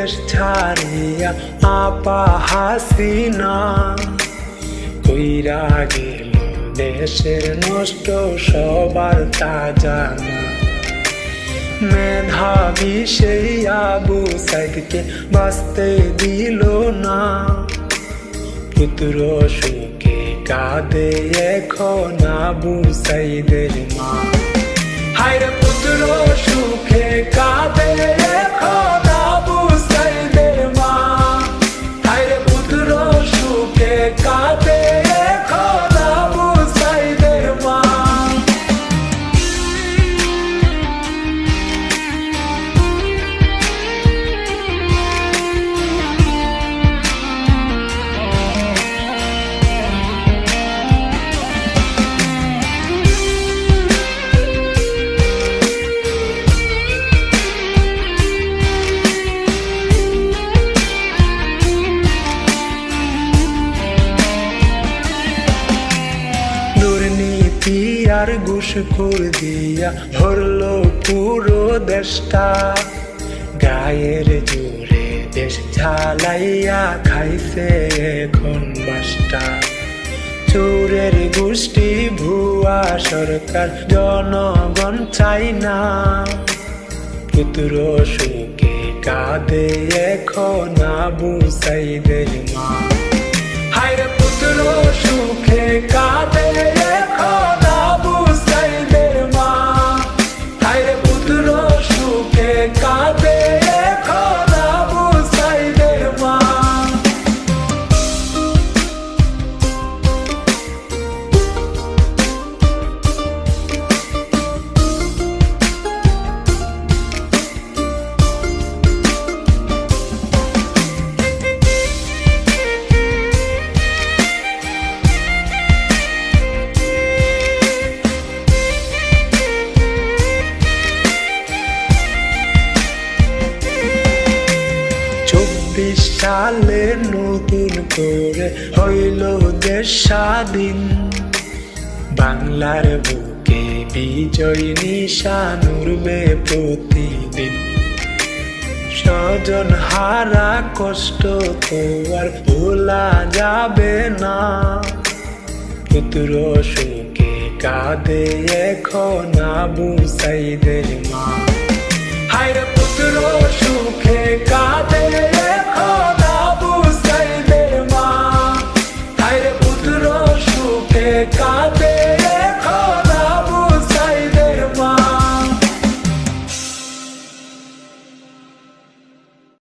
দেশ ছাড়িয়া আপা হাসিনা কইরা গেল দেশের নষ্ট সবার তা জানা। মেধাবী সেই আবু সাইদকে বাঁচতে দিল না, পুত্র সুখে কাঁদে এখন আবু সাইদের মা। হায়রে পুত্র সুখে কাঁদে এখন আবু সাইদের মা, হায়রে পুত্র সুখে কাঁদে এখন আবু সাইদের মা। আর ঘুষখোর দিয়া ভরলো পুরো দেশটা, গায়ের জোরে দেশ ঝালাইয়া খাইছে এখন বাসটা। চোরের গোষ্ঠী ভুয়া সরকার জনগণ চাই না, পুত্র সুখে কাঁদে এখন আবু সাইদের মা। হায়রে পুত্র সুখে কাঁদে এখন আবু সাইদের মা, হায়রে পুত্র সুখে কাঁদে এখন আবু সাইদের মা। সালে নতুন করে হইল দেশ স্বাধীন, বাংলার বুকে বিজয় নিশান উড়বে প্রতিদিন। স্বজন হারা কষ্ট তো আর ভোলা যাবে না, পুত্র সুখে কাঁদে এখন আবু সাইদের মা। হায়রে পুত্র সুখে